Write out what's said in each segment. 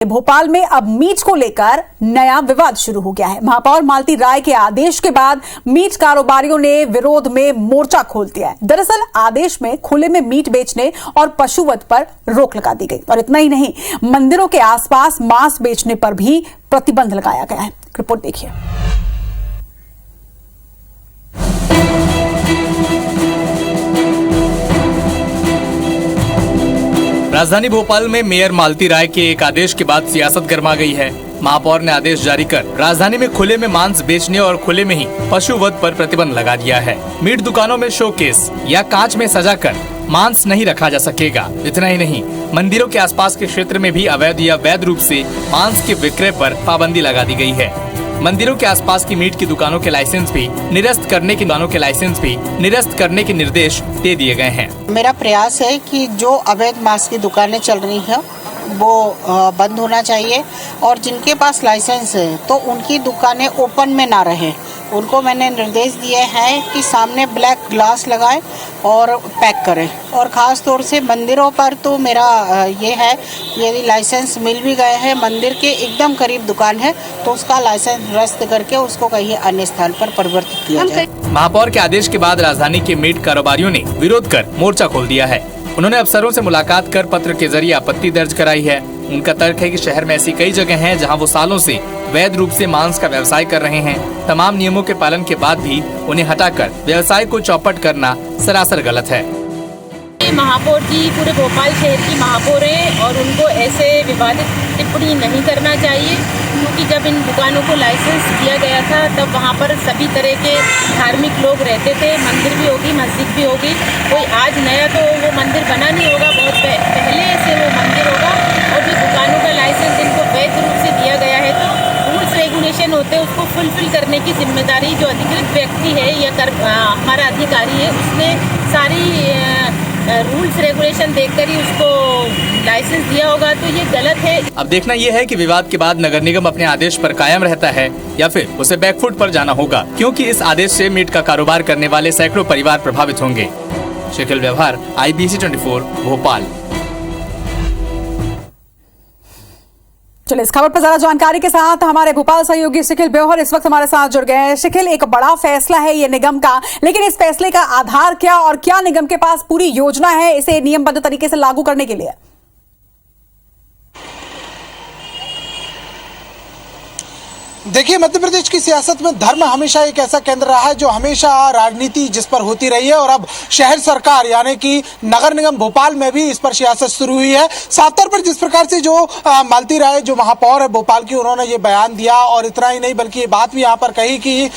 भोपाल में अब मीट को लेकर नया विवाद शुरू हो गया है। महापौर मालती राय के आदेश के बाद मीट कारोबारियों ने विरोध में मोर्चा खोल दिया है। दरअसल आदेश में खुले में मीट बेचने और पशुवध पर रोक लगा दी गई और इतना ही नहीं, मंदिरों के आसपास मांस बेचने पर भी प्रतिबंध लगाया गया है। रिपोर्ट देखिए। राजधानी भोपाल में मेयर मालती राय के एक आदेश के बाद सियासत गर्मा गई है। महापौर ने आदेश जारी कर राजधानी में खुले में मांस बेचने और खुले में ही पशुवध पर प्रतिबंध लगा दिया है। मीट दुकानों में शोकेस या कांच में सजाकर मांस नहीं रखा जा सकेगा। इतना ही नहीं, मंदिरों के आसपास के क्षेत्र में भी अवैध या वैध रूप से मांस के विक्रय पर पाबंदी लगा दी गई है। मंदिरों के आसपास की मीट की दुकानों के लाइसेंस भी निरस्त करने के निर्देश दे दिए गए हैं। मेरा प्रयास है कि जो अवैध मांस की दुकानें चल रही हैं वो बंद होना चाहिए और जिनके पास लाइसेंस है तो उनकी दुकानें ओपन में ना रहें। उनको मैंने निर्देश दिए हैं कि सामने ब्लैक ग्लास लगाएं और पैक करें। और ख़ास तौर से मंदिरों पर तो मेरा ये है, यदि लाइसेंस मिल भी गए हैं, मंदिर के एकदम करीब दुकान है तो उसका लाइसेंस रद्द करके उसको कहीं अन्य स्थान पर परिवर्तित किया जाए। महापौर के आदेश के बाद राजधानी के मीट कारोबारियों ने विरोध कर मोर्चा खोल दिया है। उन्होंने अफसरों से मुलाकात कर पत्र के जरिए आपत्ति दर्ज कराई है। उनका तर्क है कि शहर में ऐसी कई जगह हैं जहां वो सालों से वैध रूप से मांस का व्यवसाय कर रहे हैं। तमाम नियमों के पालन के बाद भी उन्हें हटाकर व्यवसाय को चौपट करना सरासर गलत है। महापौर जी पूरे भोपाल शहर की महापौर है और उनको ऐसे विवादित टिप्पणी नहीं करना चाहिए, क्योंकि जब इन दुकानों को लाइसेंस दिया गया था तब वहाँ पर सभी तरह के धार्मिक लोग रहते थे। मंदिर भी होगी, मस्जिद भी होगी। कोई आज नया तो वो मंदिर बना नहीं होगा, बहुत पहले से वो मंदिर होगा। और जो दुकानों का लाइसेंस इनको वैध रूप से दिया गया है तो रूल्स रेगुलेशन होते हैं, उसको फुलफिल करने की जिम्मेदारी जो अधिकृत व्यक्ति है या हमारा अधिकारी है, उसने सारी रूल्स रेगुलेशन देखकर ही उसको लाइसेंस दिया होगा। तो ये गलत है। अब देखना ये है कि विवाद के बाद नगर निगम अपने आदेश पर कायम रहता है या फिर उसे बैकफुट पर जाना होगा, क्योंकि इस आदेश से मीट का कारोबार करने वाले सैकड़ों परिवार प्रभावित होंगे। शकील व्यवहार, IBC 24 भोपाल। चलिए, इस खबर पर ज्यादा जानकारी के साथ हमारे भोपाल सहयोगी शिखिल ब्योहर इस वक्त हमारे साथ जुड़ गए हैं। शिखिल, एक बड़ा फैसला है ये निगम का, लेकिन इस फैसले का आधार क्या और क्या निगम के पास पूरी योजना है इसे नियमबद्ध तरीके से लागू करने के लिए? देखिए, मध्य प्रदेश की सियासत में धर्म हमेशा एक ऐसा केंद्र रहा है जो हमेशा राजनीति जिस पर होती रही है और अब शहर सरकार यानी कि नगर निगम भोपाल में भी इस पर सियासत शुरू हुई है। साफ तौर पर जिस प्रकार से जो मालती राय जो महापौर है भोपाल की, उन्होंने ये बयान दिया और इतना ही नहीं बल्कि ये बात भी यहाँ पर कही कि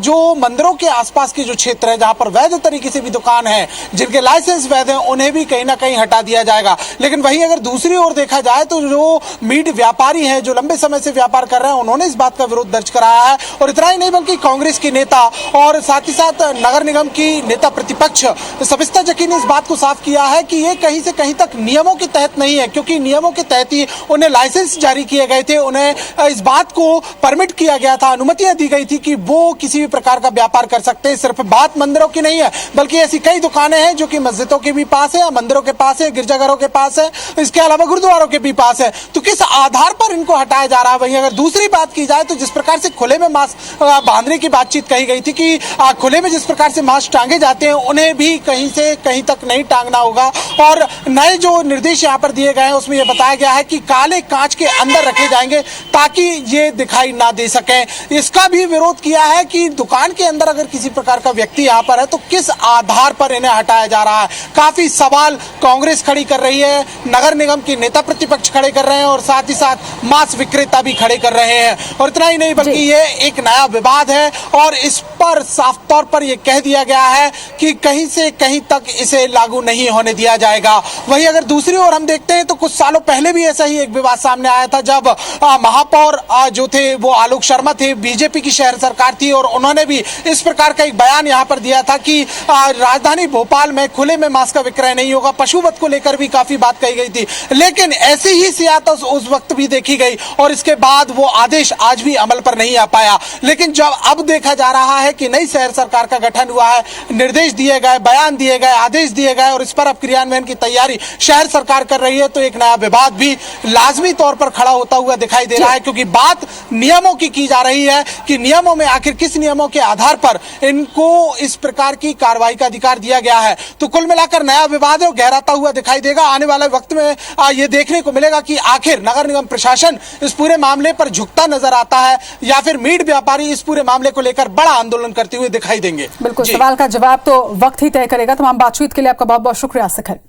जो मंदिरों के आसपास के जो क्षेत्र है जहाँ पर वैध तरीके से भी दुकान है, जिनके लाइसेंस वैध है, उन्हें भी कहीं ना कहीं हटा दिया जाएगा। लेकिन वहीं अगर दूसरी ओर देखा जाए तो जो मीट व्यापारी है जो लंबे समय से व्यापार कर रहे हैं, उन्होंने इस बात का विरोध दर्ज कराया है। और इतना ही नहीं बल्कि कांग्रेस की नेता और साथ ही साथ नगर निगम की नेता प्रतिपक्ष सबिस्ता जकी ने इस बात को साफ किया है कि ये कहीं से कहीं तक नियमों के तहत नहीं है, क्योंकि नियमों के तहत ही उन्हें लाइसेंस जारी किए गए थे, उन्हें इस बात को परमिट किया गया था, अनुमतियां दी गई थी कि वो किसी भी प्रकार का व्यापार कर सकते हैं। सिर्फ बात मंदिरों की नहीं है बल्कि ऐसी कई दुकानें हैं जो कि मस्जिदों के भी पास है, मंदिरों के पास है, गिरजाघरों के पास है, इसके अलावा गुरुद्वारों के भी पास है। तो किस आधार पर इनको हटाया जा रहा है? वहीं अगर दूसरी बात की जाए तो जिस प्रकार से खुले में मांस बांधने की बातचीत कही गई थी कि खुले में जिस प्रकार से मांस टांगे जाते हैं उन्हें भी कहीं से कहीं तक नहीं टांगना होगा। और नए जो निर्देश यहाँ पर दिए गए हैं उसमें यह बताया गया है कि काले कांच के अंदर रखे जाएंगे ताकि ये दिखाई ना दे सके। इसका भी विरोध किया है कि दुकान के अंदर अगर किसी प्रकार का व्यक्ति यहाँ पर है तो किस आधार पर इन्हें हटाया जा रहा है। काफी सवाल कांग्रेस खड़ी कर रही है, नगर निगम के नेता प्रतिपक्ष खड़े कर रहे हैं और साथ ही साथ मांस विक्रेता भी खड़े कर रहे हैं। और इतना ही नहीं बल्कि ये एक नया विवाद है और इस पर साफ तौर पर यह कह दिया गया है कि कहीं से कहीं तक इसे लागू नहीं होने दिया जाएगा। वहीं अगर दूसरी ओर हम देखते हैं तो कुछ सालों पहले भी ऐसा ही एक विवाद सामने आया था जब महापौर जो थे वो आलोक शर्मा थे, बीजेपी की शहर सरकार थी और उन्होंने भी इस प्रकार का एक बयान यहाँ पर दिया था कि राजधानी भोपाल में खुले में मांस का विक्रय नहीं होगा। पशुवध को लेकर भी काफी बात कही गई थी, लेकिन ऐसी ही सियासत उस वक्त भी देखी गई और इसके बाद वो आदेश आज भी अमल पर नहीं आ पाया। लेकिन जब अब देखा जा रहा है कि नई शहर सरकार का गठन हुआ है, निर्देश दिए गए, बयान दिए गए, आदेश दिए गए और इस पर अब क्रियान्वयन की तैयारी शहर सरकार कर रही है, तो एक नया विवाद भी लाजमी तौर पर खड़ा होता हुआ दिखाई दे रहा है। क्योंकि बात नियमों की जा रही है कि नियमों में आखिर किस नियमों के आधार पर इनको इस प्रकार की कार्रवाई का अधिकार दिया गया है। तो कुल मिलाकर नया विवाद है, गहराता हुआ दिखाई देगा। आने वाले वक्त में ये देखने को मिलेगा कि आखिर नगर निगम प्रशासन इस पूरे मामले पर झुकता नजर आता है या फिर मीट व्यापारी इस पूरे मामले को लेकर बड़ा आंदोलन करते हुए दिखाई देंगे। बिल्कुल, सवाल का जवाब तो वक्त ही तय करेगा। तमाम बातचीत के लिए आपका बहुत बहुत शुक्रिया शिखर।